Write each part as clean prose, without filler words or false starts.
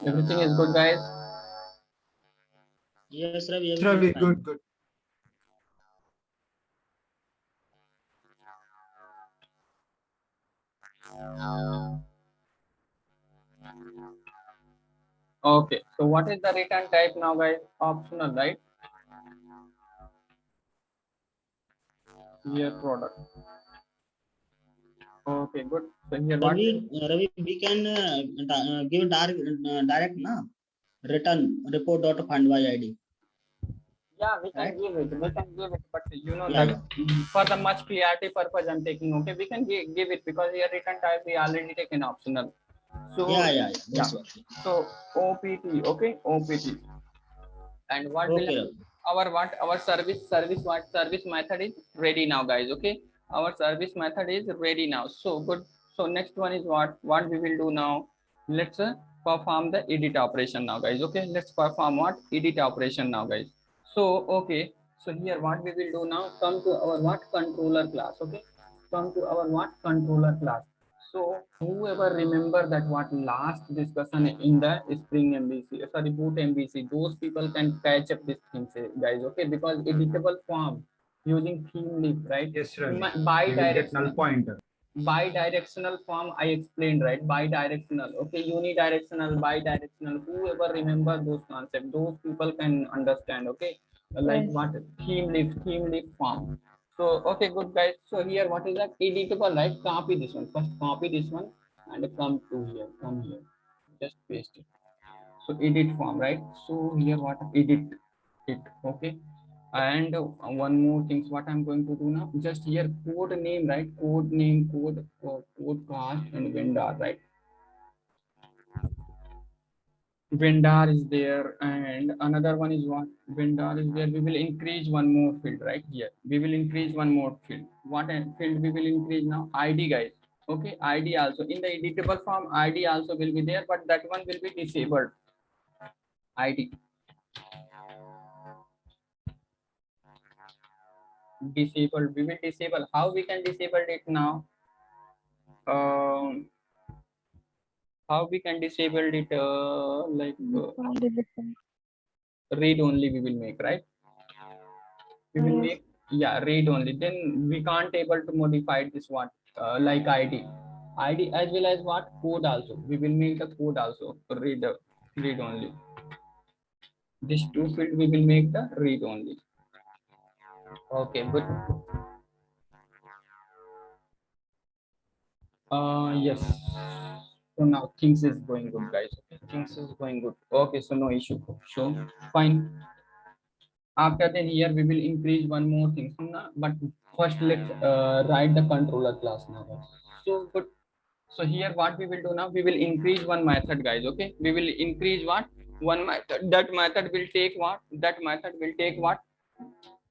Everything is good, guys. Yes, Ravi, Yes, everything Ravi, is fine. good, good. Okay, so what is the return type now, guys? Optional, right? Here product. Okay, good. So here what? Ravi, we can give direct na return report dot fund by ID. Yeah, we can Right? give it. We can give it, but you know Yeah, that for the much clarity purpose, I'm taking. Okay, we can give it because here return type we already taken optional. So yeah. That's what. So OPT, okay, OPT. And what will Okay, Ravi. our service what service method is ready now, guys. Okay, our service method is ready now. So good. So next one is what we will do now. Let's perform the edit operation now, guys. Okay, let's perform what edit operation now, guys. So okay, so here what we will do now, come to our what controller class. Okay, come to our what controller class. So whoever remember that what last discussion in the Spring MVC, sorry, Boot MVC, those people can catch up this thing, guys. Okay, because editable form using theme leaf, right? Yes, Ravi. Bi-directional. Null pointer. Bi-directional form I explained, right? Bi-directional. Okay, unidirectional, bi-directional. Whoever remember those concepts, those people can understand. Okay, like what theme leaf form. So okay, good, guys. So here what is that editable, right? Copy this one first. Copy this one and come to here. Come here. Just paste it. So edit form, right? So here what edit it. Okay. And one more things what I'm going to do now. Just here code name, right? Code name, code cost and vendor, right? Vendor is there, and another one is what vendor is there. We will increase one more field right here. We will increase one more field. What field we will increase now? ID, guys. Okay, ID also in the editable form. ID also will be there, but that one will be disabled. ID disabled. We will disable. How we can disable it now? How we can disable it? Read only we will make, right? We will make, yeah, read only. Then we can't able to modify this one like id as well as what code also. We will make the code also read only. This two field we will make the read only. Okay, good. Yes, so now things is going good, guys. Okay, things is going good. Okay, so no issue. So fine. After then here we will increase one more thing. But first let's write the controller class now, guys. So good. So here what we will do now, we will increase one method, guys. Okay, we will increase what one method. That method will take what? That method will take what?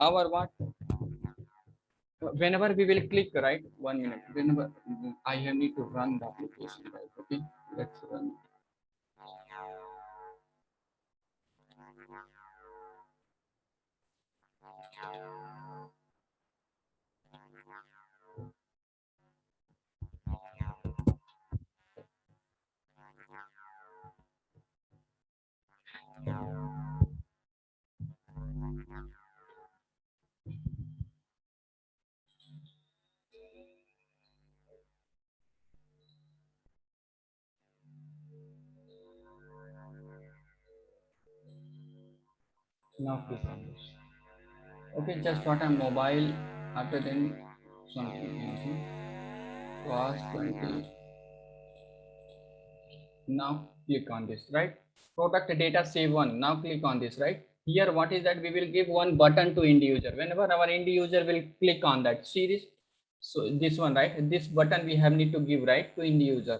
Our what? Whenever we will click, right? 1 minute. Whenever I need to run the application, guys. Okay, let's run. Now click on this. Okay, just what a mobile. After then something was 20. Now click on this, right? Product data save one. Now click on this, right? Here what is that? We will give one button to end user. Whenever our end user will click on that, see this? So this one, right? This button we have need to give, right, to end user.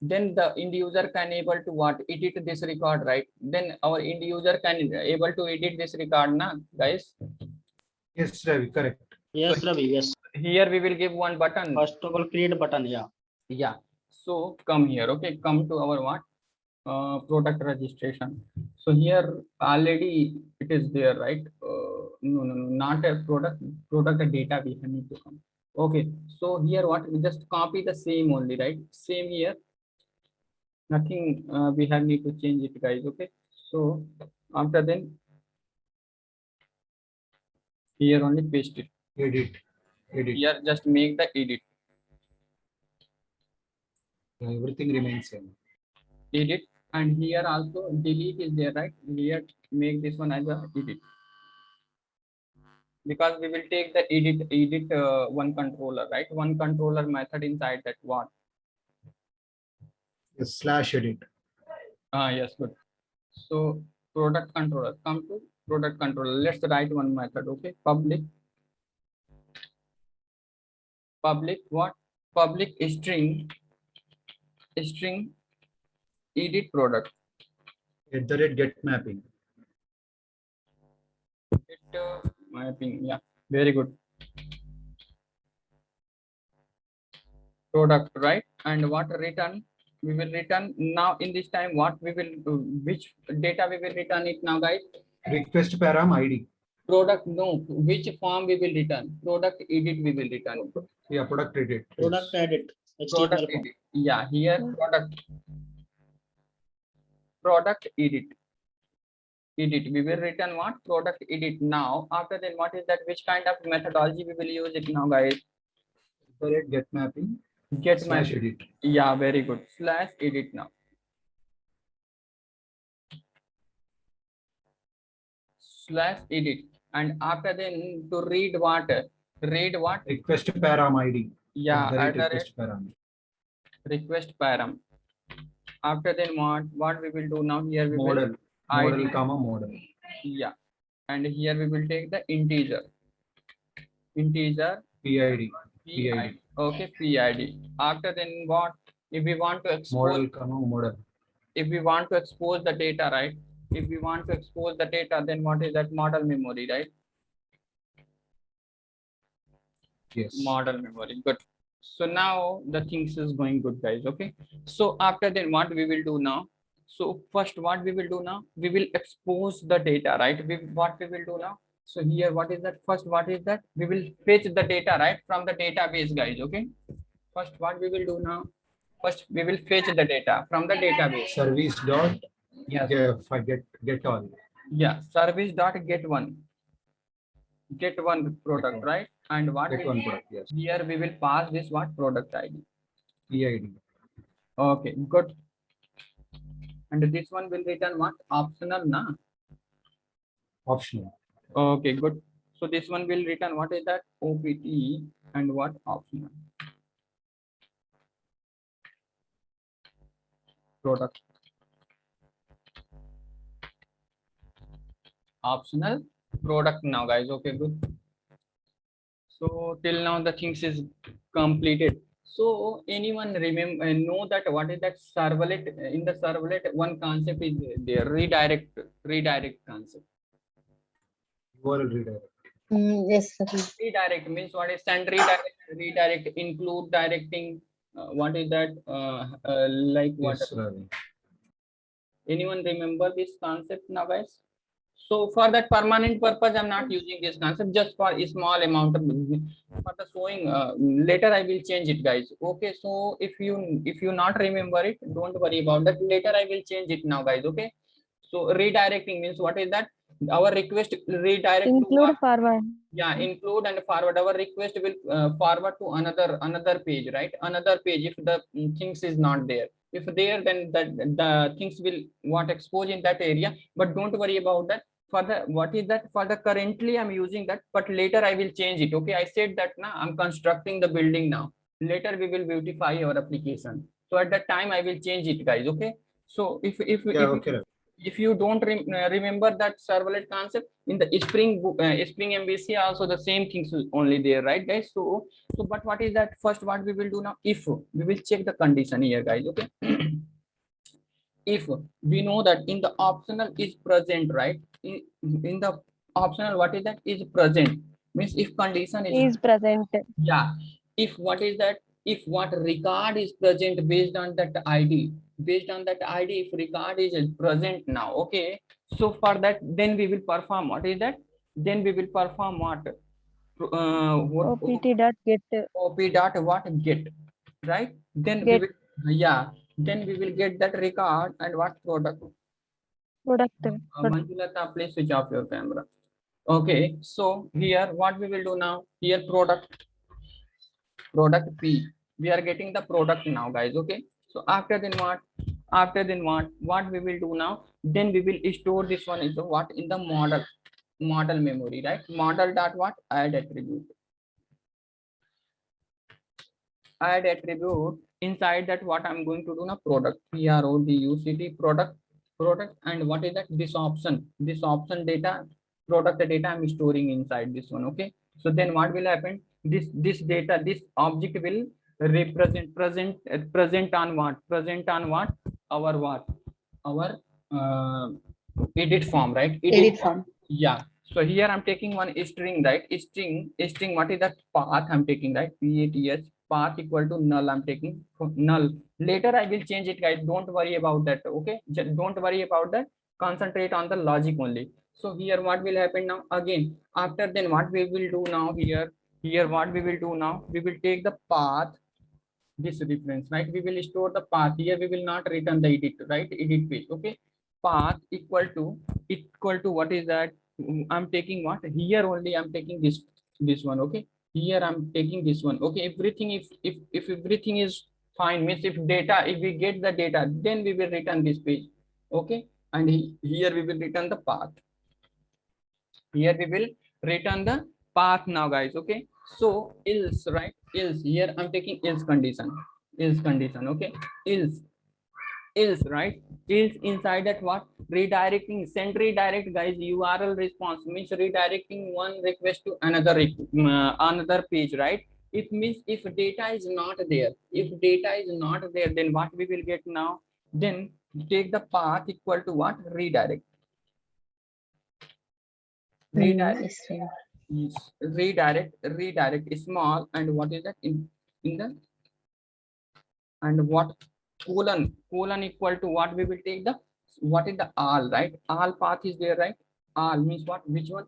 Then the end user can able to what? Edit this record, right? Then our end user can able to edit this record, na, guys? Yes, Ravi, correct. Yes, So Ravi. Yes. here we will give one button. First of all, create a button. Yeah. Yeah. So come here. Okay, come to our what? Product registration. So here already it is there, right? No, not a product data we need to come. Okay, so here what we just copy the same only, right? Same here, nothing we have need to change it, guys. Okay, so after then here only paste it. Edit. Edit. Here just make the edit. Everything remains same. Edit, and here also delete is there, right? Here make this one as a edit, because we will take the edit one controller, right? One controller method inside that what? Yes, slash edit. Yes, good. So product controller, come to product controller. Let's write one method. Okay, public what? Public string edit product. @get mapping. It mapping, yeah, very good. Product, right? And what return? We will return now in this time what we will which data we will return it now, guys? Request param ID. Product, no, which form we will return? Product edit we will return. Yeah, product edit. Product Yes. edit. Product HTML form. edit. Yeah, here product edit. We will return what? Product edit. Now after then what is that? Which kind of methodology we will use it now, guys? Get mapping. Get Slash map. edit. Yeah, very good. Slash edit now. Slash edit, and after then to read what? Read what? Request param ID. Yeah, at the Request param. request param. After then what we will do now? Here we Model. will Model, ID. comma model. Yeah, and here we will take the integer PID. PID. Okay, PID. After then what? If we want to expose, Model, comma model. if we want to expose the data, right? If we want to expose the data, then what is that? Model memory, right? Yes. Model memory. Good. So now the things is going good, guys. Okay, so after then what we will do now? So first what we will do now? We will expose the data, right? What we will do now? So here what is that? First what is that? We will fetch the data, right, from the database, guys. Okay, first what we will do now? First we will fetch the data from the database. Service dot Yes. get all. Yeah, service dot get one product, right? And what Get one product. Yes. here we will pass this what? Product ID. PID. Okay, good. And this one will return what? Optional, na? Optional. Okay, good. So this one will return what is that? OPT and what? Optional. Product. Optional product now, guys. Okay, good. So till now the things is completed. So anyone remember know that what is that servlet? In the servlet, one concept is there, redirect concept. URL redirect. Yes, sir. Redirect means what is send redirect, include directing. What is that? Like what? Yes, Ravi. Anyone remember this concept now, guys? So for that permanent purpose, I'm not using this concept, just for a small amount of for the showing. Later I will change it, guys. Okay, so if you not remember it, don't worry about that. Later I will change it now, guys. Okay. So redirecting means what is that? Our request redirect to Include what? forward. Yeah, include and forward. Our request will forward to another page, right? Another page if the things is not there. If there, then the things will what expose in that area. But don't worry about that. For the what is that? For the currently I'm using that, but later I will change it. Okay, I said that now I'm constructing the building now. Later we will beautify our application. So at that time I will change it, guys. Okay. So if Yeah, okay. Ravi. if you don't remember that servlet concept in the Spring MVC, also the same things only there, right, guys? So but what is that? First what we will do now? If we will check the condition here, guys. Okay. If we know that in the optional is present, right? In the optional, what is that? Is present means if condition Is present. yeah, if what is that? If what record is present based on that ID, if record is present now, okay. So for that, then we will perform what is that? Then we will perform what? what OPT dot get op dot what get, right? Then Get. we will, yeah, then we will get that record and what product. product. Manjulata, please switch off your camera. Okay, so here what we will do now, here product P, we are getting the product now, guys. Okay, so after then what we will do now, then we will store this one is what in the model memory, right? Model dot what, add attribute inside that what I'm going to do now, product product, and what is that, this option data, product data I'm storing inside this one. Okay, so then what will happen, this data, this object will present on what, our edit form, right? Edit form. Yeah, so here I'm taking one string, right? String, what is that path I'm taking, right? Path equal to null, I'm taking null. Later I will change it, guys. Don't worry about that. Okay, just don't worry about that. Concentrate on the logic only. So here what will happen now, again after then what we will do now, here what we will do now, we will take the path, this reference, right? We will store the path here, we will not return the edit, right? Edit page. Okay, path equal to what is that, I'm taking what, here only I'm taking this one. Okay, here I'm taking this one. Okay, everything, if everything is fine, means if we get the data, then we will return this page. Okay, and here we will return the path, here we will return the path now, guys. Okay, so else, right? Else, here I'm taking else condition. Okay, else, right? Else inside that what, redirecting, send redirect, guys. URL response means redirecting one request to another page, right? It means if data is not there, then what we will get now, then take the path equal to what, redirect Yes, sir. redirect small, and what is that, in the, and what, colon equal to what, we will take the, what is the all, right? All path is there, right? All means what, which one,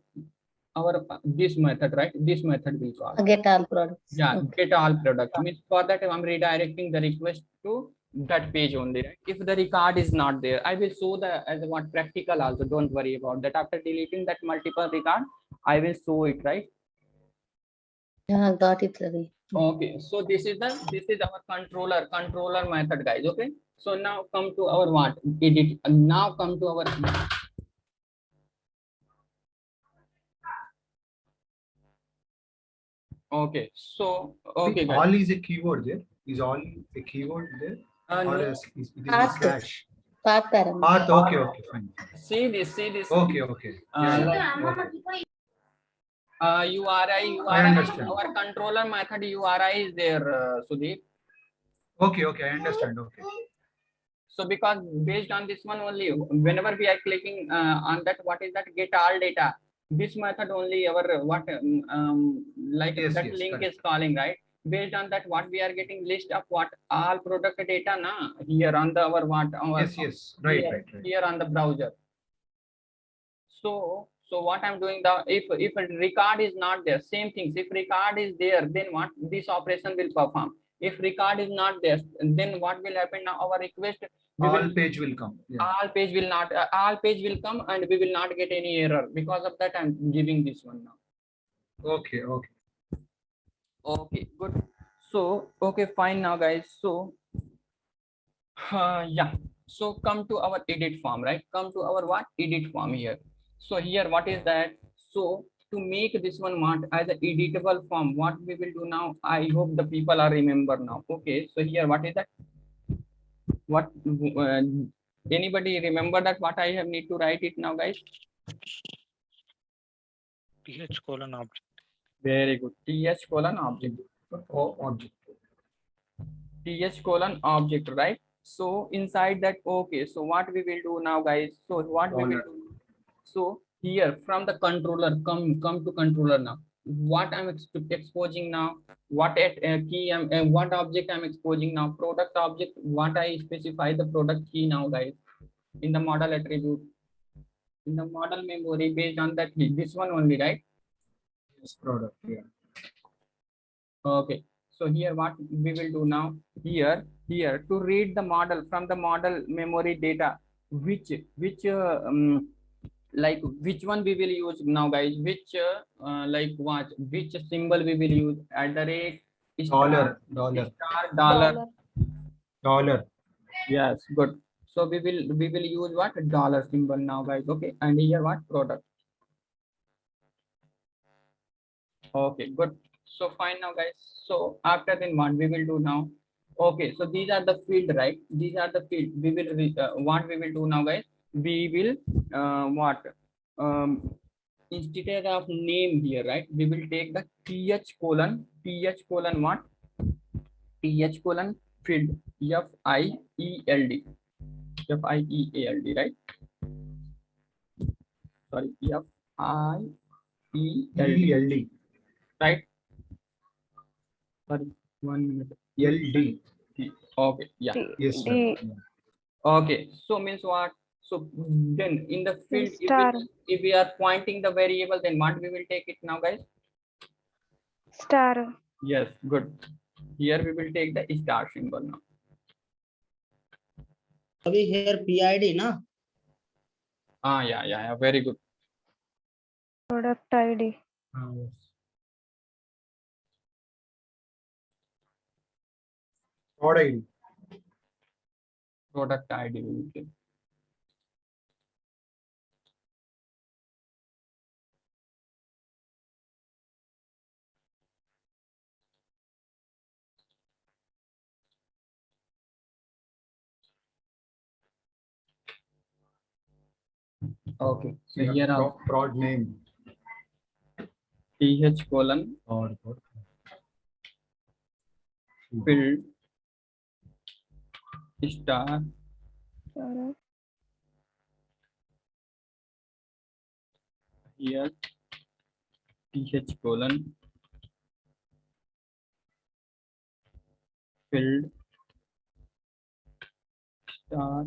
our this method, right? This method will call, Get all products. yeah, Okay. get all product means for that I'm redirecting the request to that page only, right? If the record is not there, I will show the as what practical also, don't worry about that. After deleting that multiple record, I will show it, right? Yeah, got it, Ravi. Okay, so this is our controller method, guys. Okay, so now come to our what, edit. Now come to our, okay, so okay, guys. All is a keyword there. Is all a keyword there? Or No, it is a Path. slash? Path parameter. Path. Okay. Okay. Fine. see this. Okay. Okay. Yeah, yeah. Okay. URI, I understand. our controller method URI is there, Sudeep. Okay. Okay. I understand. Okay. So because based on this one only, whenever we are clicking on that, what is that, get all data, this method only our what, like Yes, that yes, link correct. is calling, right? Based on that, what we are getting list of what, all product data na, here on the our what, our, Yes. Yes. Right. here, Right. Right. here on the browser. So what I'm doing, the if a record is not there, same things, if record is there, then what, this operation will perform. If record is not there, then what will happen now, our request, All page will come. Yeah. all page will not, all page will come, and we will not get any error. Because of that, I'm giving this one now. Okay. Okay. Okay, good. So okay, fine now, guys. So yeah, so come to our edit form, right? Come to our what, edit form here. So here what is that, so to make this one what as an editable form, what we will do now, I hope the people are remember now. Okay, so here what is that, what, anybody remember that what I have need to write it now, guys? th colon object. Very good. Th colon object. Object. Th colon object, right? So inside that, okay, so what we will do now, guys, so what we will do, so here from the controller, come to controller now, what I'm exposing now, what key what object I'm exposing now, product object, what I specify the product key now, guys, in the model attribute, in the model memory, based on that key, this one only, right? This product, yeah. Okay, so here what we will do now, here to read the model from the model memory data, which like which one we will use now, guys, which like what, which symbol we will use, at the rate, Dollar. star, dollar. Dollar. Yes, good. So we will use what, dollar symbol now, guys. Okay, and here what, product. Okay, good. So fine now, guys. So after then what we will do now? Okay, so these are the field, right? These are the field. We will what we will do now, guys? We will what instead of name here, right? We will take the th colon what? Th colon field, field, field, right? Sorry, field, ELD. right? Sorry, 1 minute. LD. Okay, yeah. Yes, sir. Okay, so means what? So then in the field, Star. if we are pointing the variable, then what we will take it now, guys? Star. Yes, good. Here we will take the star symbol now. Abhi here PID na. Yeah, very good. Product ID. Yes. Product ID. Product ID we will take. Okay, so Yeah, here are prod name. th colon Or field star Star. here th colon field star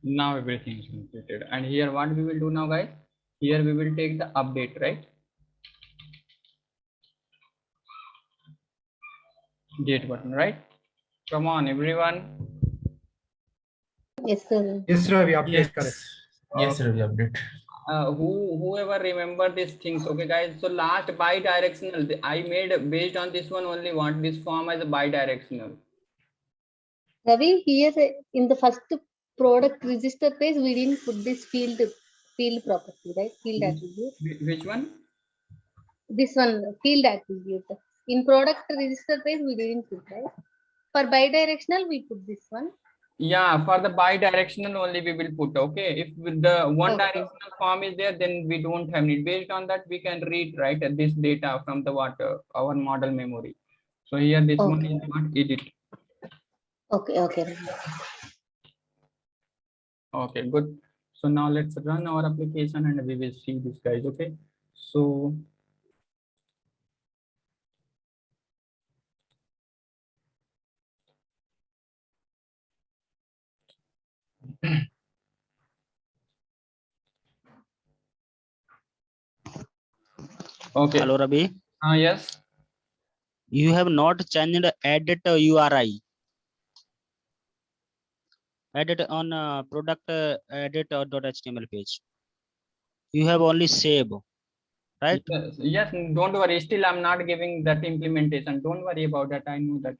now everything is completed. And here what we will do now, guys? Here we will take the update, right? Date button, right? Come on, everyone. Yes, sir. yes, sir. We update correct. Yes, sir, we update. Whoever remember these things, okay, guys. So last bi-directional, I made based on this one only want this form as a bi-directional. Ravi, here in the first product register page, we didn't put this field property, right? Field attribute. Which one? This one, field attribute. In product register page, we didn't put, right? For bidirectional, we put this one. Yeah, for the bi-directional only we will put, okay. If with the one Okay. directional form is there, then we don't have it. Based on that, we can read, right, this data from the our model memory. So here this one Okay. is not edit. Okay, okay. Okay, good. So now let's run our application and we will see this, guys, okay. So okay. Hello Ravi. Yes. You have not changed edit URI. added on product edit.html page. You have only save, right? Yes, don't worry. Still, I'm not giving that implementation. Don't worry about that. I know that.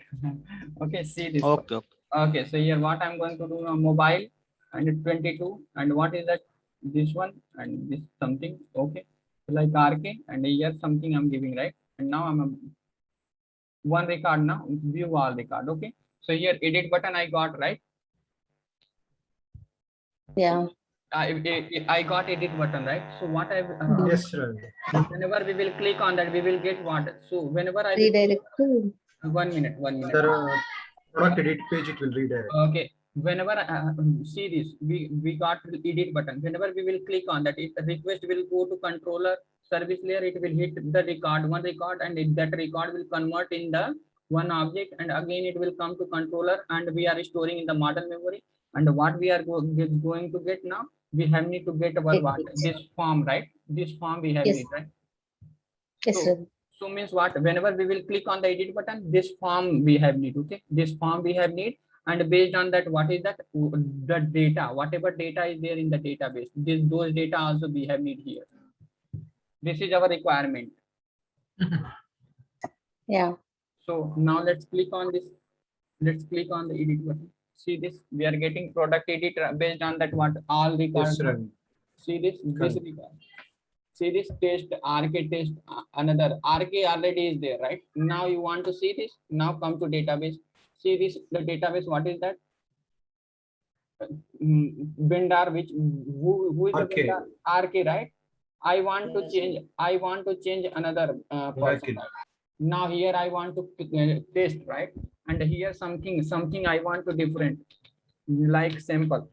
Okay, see this. Okay, okay. Okay, so here what I'm going to do now, mobile and 22, and what is that? This one and this something. Okay, like RK, and here something I'm giving, right? And now I'm a one record now. View all record. Okay, so here edit button I got, right? Yeah. I got edit button, right? So what I Yes, Ravi. whenever we will click on that, we will get what? So whenever I will Redirect to. 1 minute, 1 minute. Sir, product edit page, it will redirect. Okay, whenever see this, we got edit button. Whenever we will click on that, it request will go to controller service layer. It will hit the record, one record, and that record will convert in the one object, and again it will come to controller, and we are storing in the model memory. And what we are going to get now, we have need to get our what? This form, right? This form we have Yes. need, right? Yes, So, Ravi. so means what? Whenever we will click on the edit button, this form we have need. Okay, this form we have need, and based on that, what is that? The data, whatever data is there in the database, those data also we have need here. This is our requirement. Yeah. So now let's click on this. Let's click on the edit button. See this? We are getting product edit based on that. What all records? Yes, Ravi. See this? This Correct. record. See this test, RK test, another RK already is there, right? Now you want to see this. Now come to database. See this, the database, what is that? Vendor, which who is the RK. vendor? RK, right? I want to Yes. change another person. RK. Now here I want to test, right? And here something I want to different, like sample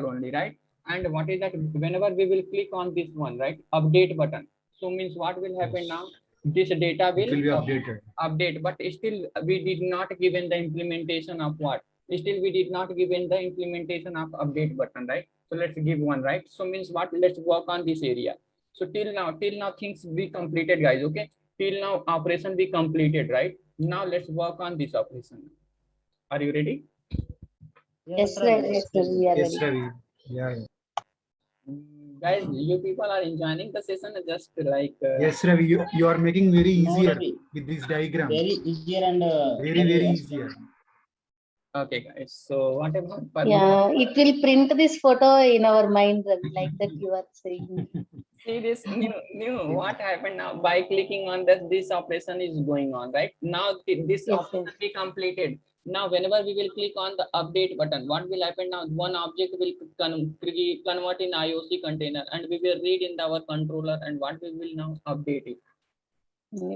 only, right? And what is that? Whenever we will click on this one, right, update button, so means what will happen Yes. now? This data It will be will updated. update, but still we did not given the implementation of what? Still we did not given the implementation of update button, right? So let's give one, right? So means what? Let's work on this area. So till now things we completed, guys. Okay, till now operation we completed, right? Now let's work on this operation. Are you ready? Yes, Ravi. Ravi. Yes, Ravi. We are Yes, ready. Ravi. Yeah. Guys, you people are enjoying the session, just like Yes, Ravi. You are making very No, easier Ravi. with this diagram. Very easier and Very easier. okay, guys. So what about Padma? Yeah, it will print this photo in our mind, Ravi, like that you are saying. See this new what happened now by clicking on this operation is going on, right? Now this Yes, operation yes. be completed. Now whenever we will click on the update button, what will happen now? One object will convert in IOC container, and we will read in our controller, and what we will now update it.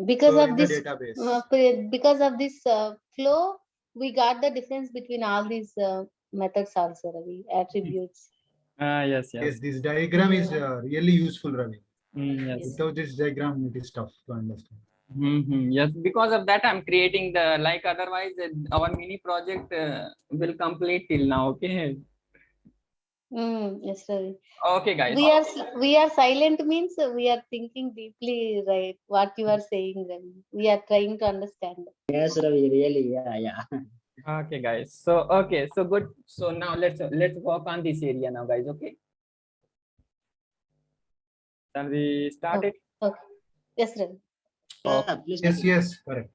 Because Store of in the this, database. because of this flow, we got the difference between all these methods also, Ravi, attributes. Yes. Yes, this diagram is really useful, Ravi. Yes. Without this diagram, it is tough to understand. Yes, because of that I'm creating the, like, otherwise our mini project will complete till now. Okay. Yes, Ravi. Okay, guys. We are silent means we are thinking deeply, right? What you are saying, Ravi. We are trying to understand. Yes, Ravi. Really. Yeah. Okay, guys. So okay, so good. So now let's work on this area now, guys. Okay. Shall we start it? Okay. Yes, Ravi. Yeah, please. Yes, correct.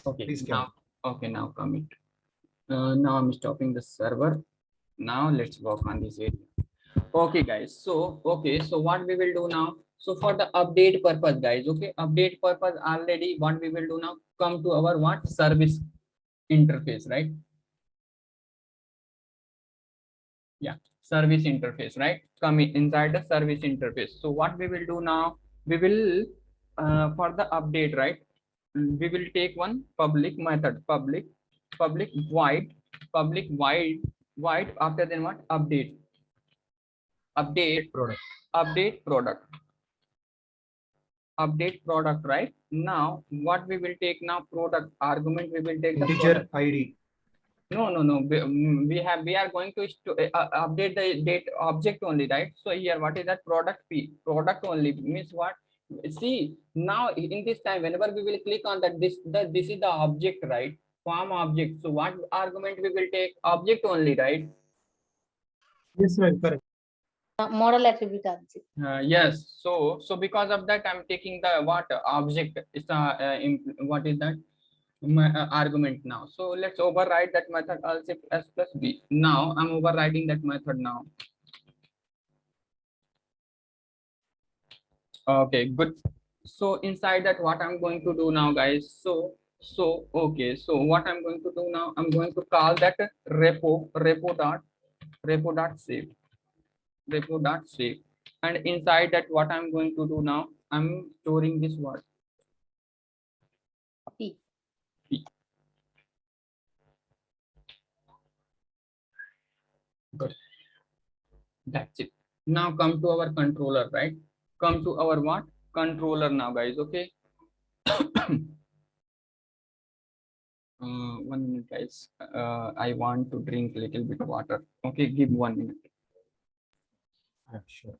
Okay. Please Now, okay, now commit. Now I'm stopping the server. Now let's work on this area. Okay, guys. So what we will do now? So for the update purpose, guys. Okay, update purpose already. What we will do now? Come to our what? Service interface, right? Yeah, service interface, right? Come inside the service interface. So what we will do now? We will for the update, right? We will take one public method, public void, after then what? Update Product. update product, right? Now what we will take now? Product argument, we will take the Integer product. ID. No, we are going to update the date object only, right? So here what is that? Product product only means what? See, now in this time, whenever we will click on that, this is the object, right? Form object. So what argument we will take? Object only, right? Yes, right, correct. Model attribute object. Yes. So because of that, I'm taking the what object is the what is that argument now. So let's override that method also s plus b. Now I'm overriding that method now. Okay, good. So inside that, what I'm going to do now, guys. So okay. So what I'm going to do now, I'm going to call that repo dot save, and inside that, what I'm going to do now, I'm storing this word P. p. Good. That's it. Now come to our controller, right? Come to our what? Controller now, guys. Okay. 1 minute, guys. I want to drink a little bit water. Okay, give 1 minute. Yeah, sure.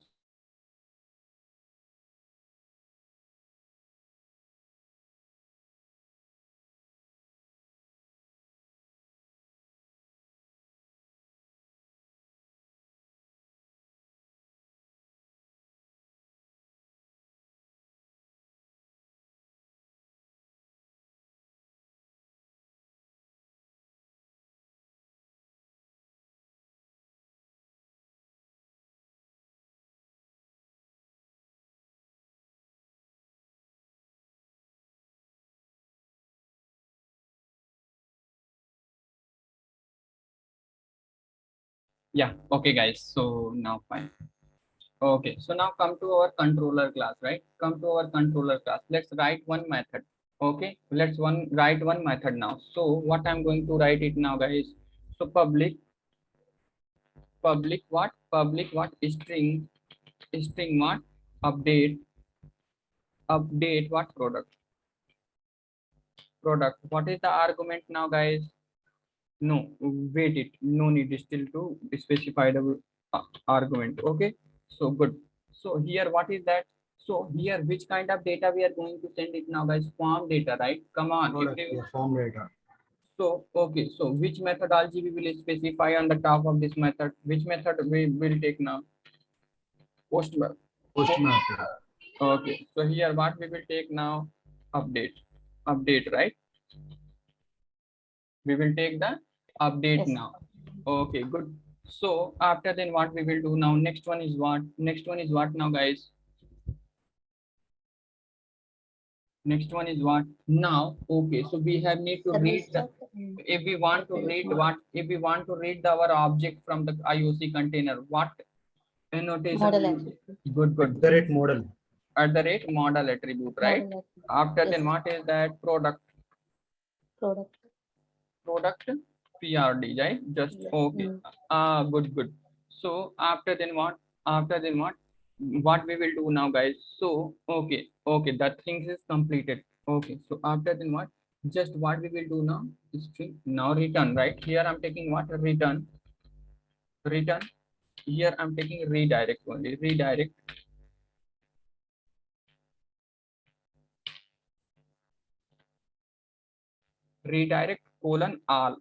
Yeah. Okay, guys. So now fine. Okay. So now come to our controller class, right? Come to our controller class. Let's write one method. Okay. Let's write one method now. So what I'm going to write it now, guys. So public what? Public what? String what? Update what? Product. What is the argument now, guys? No, wait it. No need still to specify the argument. Okay. So good. So here, what is that? So here, which kind of data we are going to send it now, guys? Form data, right? Come on. Product, yeah, form data. So okay. So which methodology we will specify on the top of this method? Which method we will take now? Post method. Post method. Okay. So here, what we will take now? Update, right? We will take the update Yes. now. Okay, good. So after then, what we will do now? Next one is what? Next one is what now, guys? Next one is what? Now, okay. So we have need to read Service the, dot, if we want to read what? If we want to read our object from the IOC container, what annotation? model attribute. Good. The rate model. At the rate model attribute, right? Model attribute. After Yes. then, what is that? Product PRD, right? Just Yes. okay. Good. So after then what? After then what? What we will do now, guys? So okay, that things is completed. Okay. So after then what? Just what we will do now? String now return, right? Here I'm taking what? Return. Here I'm taking redirect only. Redirect colon all.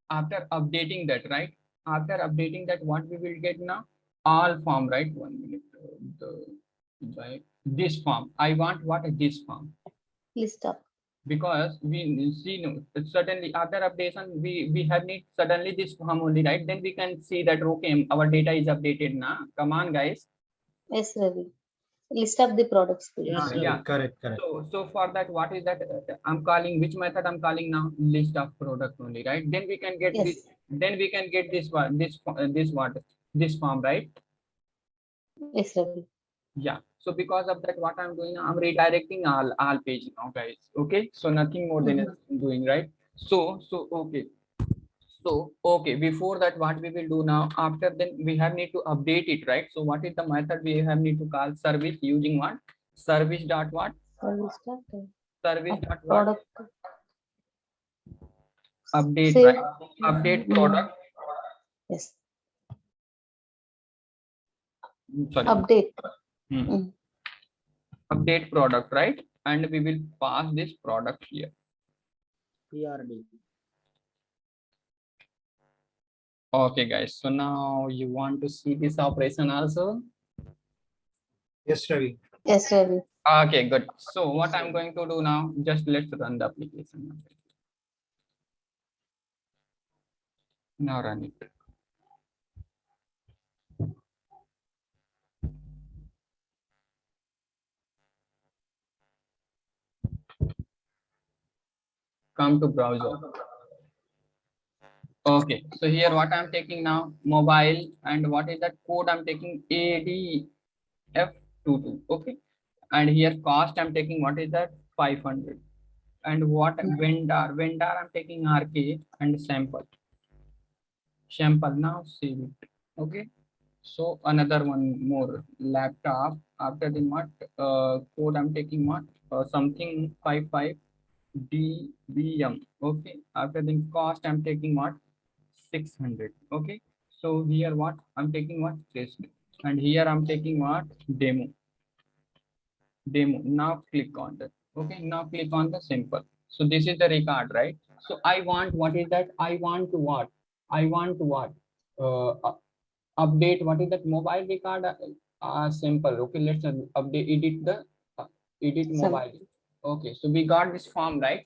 After updating that, right? After updating that, what we will get now? All form, right? 1 minute. This form. I want what? This form. List up. Because we see no, suddenly after updation, we have need suddenly this form only, right? Then we can see that okay, our data is updated now. Come on, guys. Yes, Ravi. List up the products, please. Yes, Ravi. Yeah. Correct. So for that, what is that? I'm calling which method I'm calling now? List of product only, right? Then we can get Yes. this. Then we can get this one, this form, right? Yes, Ravi. Yeah. So because of that, what I'm doing now, I'm redirecting all page now, guys. Okay. So nothing more than doing, right? So okay. So okay. Before that, what we will do now? After then, we have need to update it, right? So what is the method we have need to call service using what? Service dot what? Service dot, Service dot what? product. Update, Save. right? Update product. Yes. Sorry. Update. Update product, right? And we will pass this product here. PRD. Okay, guys. So now you want to see this operation also? Yes, Ravi. Yes, Ravi. Okay, good. So what I'm going to do now, just let's run the application. Now run it. Come to browser. Okay, so here what I'm taking now, mobile, and what is that code I'm taking, ADF22. Okay, and here cost I'm taking, what is that, 500. And what vendor I'm taking RK and sample. Now save it. Okay, so another one more laptop. After the what code I'm taking, what something 55 dBm. Okay, after the cost I'm taking what, 600. Okay, so here what I'm taking, what, test, and here I'm taking what, demo. Now click on that. Okay, now click on the simple. So this is the record, right? So I want, what is that, I want to what, update, what is that, mobile record, simple. Okay, let's update, edit the edit mobile. Okay, so we got this form, right?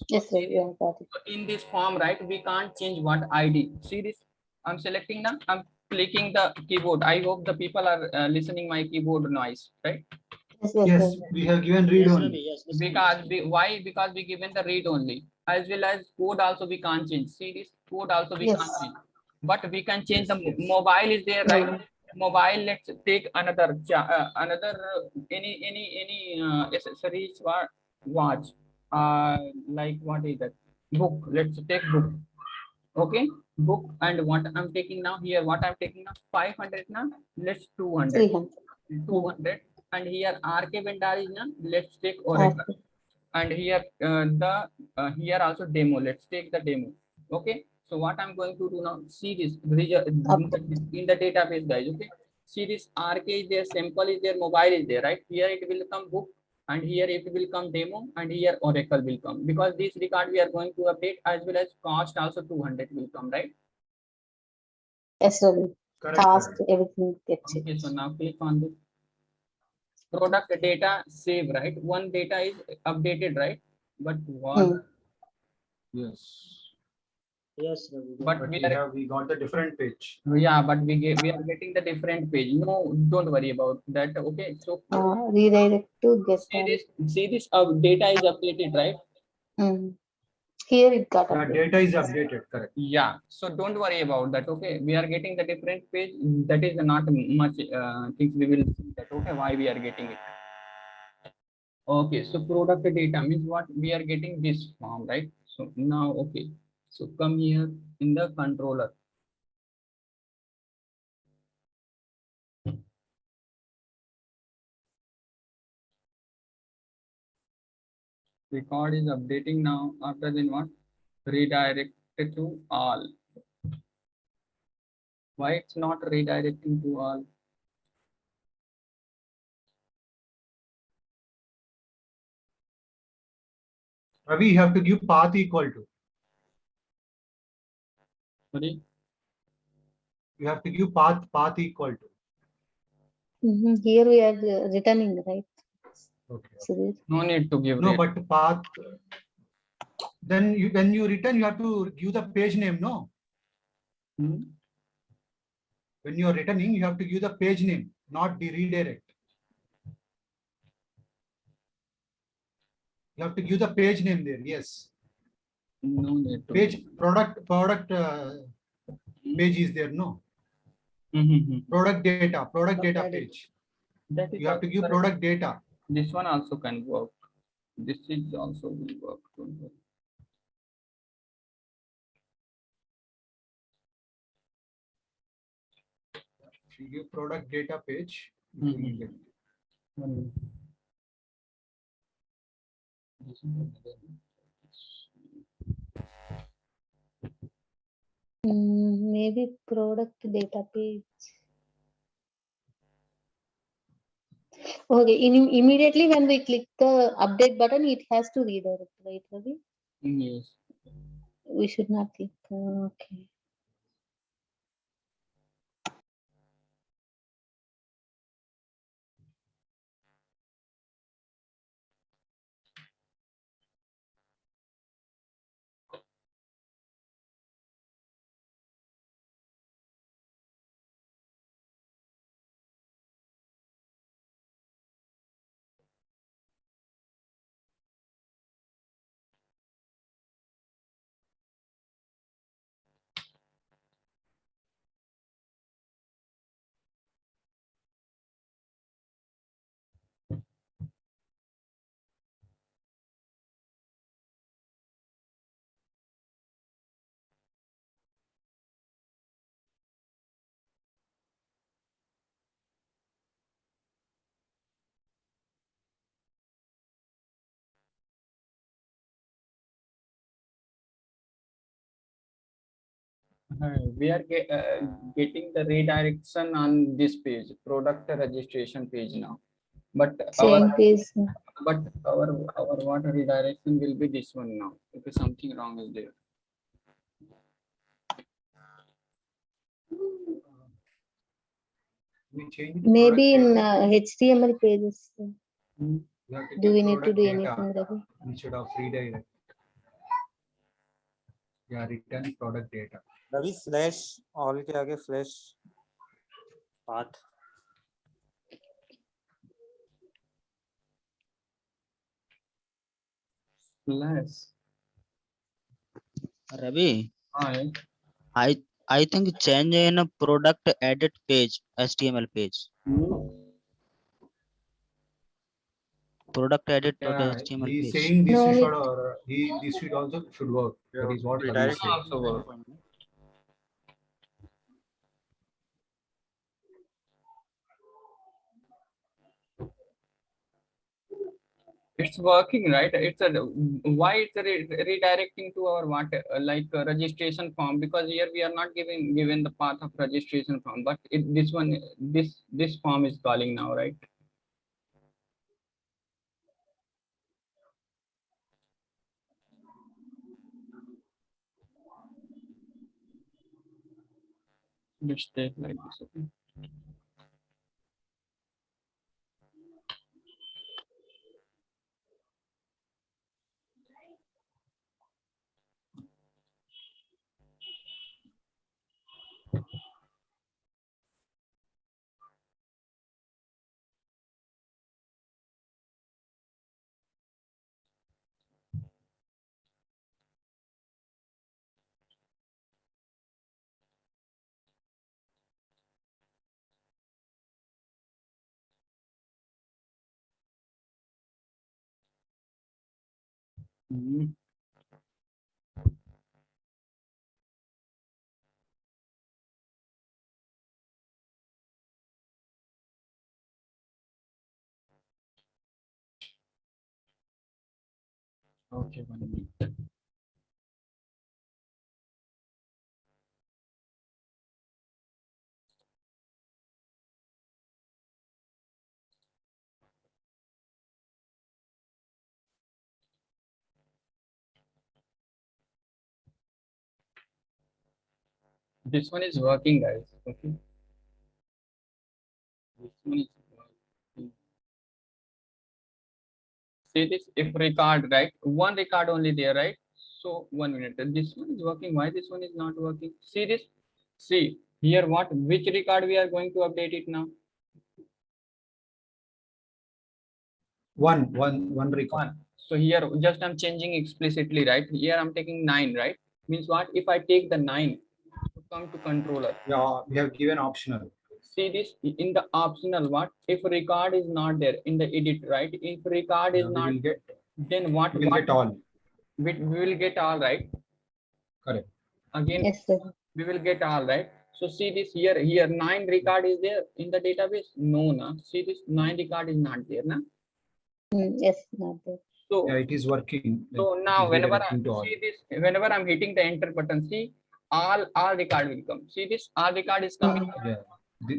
Yes, Ravi. Yeah, got it. So in this form, right, we can't change what ID. See this, I'm selecting now, I'm clicking the keyboard. I hope the people are listening my keyboard noise, right? Yes, yes, Yes, Ravi. we have given read Yes, only. Ravi. Yes. yes, Because yes. why? Because we given the read only, as well as code also we can't change. See this code also we Yes. can't change, but we can change Yes, the yes. mobile is there, right? Mm. Mobile. Let's take another any accessories, watch, like what is that, book. Let's take book. Okay, book, and what I'm taking now here, what I'm taking now, 500 now. Let's 200. 300. 200, and here RK vendor is now. Let's take Oracle. Okay. And here here also demo. Let's take the demo. Okay, so what I'm going to do now, see this in the database, guys. Okay, see this RK is there, sample is there, mobile is there, right? Here it will come book, and here it will come demo, and here Oracle will come, because this record we are going to update, as well as cost also 200 will come, right? Yes, Ravi. Correct. Task, correct. everything gets Okay, it. so now click on this product data save, right? One data is updated, right? But what? Mm. Yes. Yes, Ravi. But But we are, we got the different page. yeah, but we are getting the different page. No, don't worry about that. Okay, so Redirect to get see this data is updated, right? Mm. Here it got Yeah, updated. data is updated. Correct. Yeah, so don't worry about that. Okay, we are getting the different page. That is not much things we will see that. Okay, why we are getting it. Okay, so product data means what, we are getting this form, right? So now, okay, so come here in the controller. Record is updating now. After then what, redirected to all. Why it's not redirecting to all? Ravi, you have to give path equal to. Sorry. You have to give path equal to. Here we are returning, right? Okay. So No need to give. No, but path. Then you, when you return, you have to give the page name. No. Hmm? When you are returning, you have to give the page name, not the redirect. You have to give the page name there. Yes. No need to. Page product page is there. No. Product data page. That is You have to also give correct. product data. This one also can work. This is also will work. Don't worry. If you give product data page, you Mhm. will get it. One minute. This is another one. maybe product data page. Okay, immediately when we click the update button, it has to redirect, right, Ravi? Yes. We should not click. Okay. We are getting the redirection on this page, product registration page now. But Same page. our what redirection will be this one now. If something wrong is there. We change the Maybe product in data. HTML pages. We have to Do give we need to product do data anything, Ravi? instead of redirect. Yeah, return product data. Ravi flash all के आगे flash path Plus. Ravi, Hi. I think change in a product edit page, HTML page. Product edit Yeah, HTML he's page. saying this No should need. or this should also should work. That is what Ravi redirect said. Also work. It's working, right? It's a why it's redirecting to our what like registration form, because here we are not given the path of registration form, but this one this form is calling now, right? Let's take like this. Okay. Mhm. Okay, 1 minute. This one is working, guys. Okay. This one is working. See this, if record, right? One record only there, right? So 1 minute. This one is working. Why this one is not working? See this? See here what? Which record we are going to update it now? One record. One. So here just I'm changing explicitly, right? Here I'm taking 9, right? Means what? If I take the 9 to come to controller. Yeah, we have given optional. See this in the optional what? If record is not there in the edit, right? If record is Yeah, we not, will get then what? we will get all. We will get all, right? Correct. Again, Yes, sir. we will get all, right? So see this here 9 record is there in the database. No, na. See this 9 record is not there, na. Yes, not there. So Yeah, it is working. so It now is whenever I redirecting to all. see this, whenever I'm hitting the enter button, see all record will come. See this all record is coming. Yeah,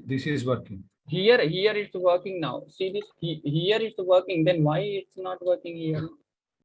this is working. Here it's working now. See this here it's working. Then why it's not working here?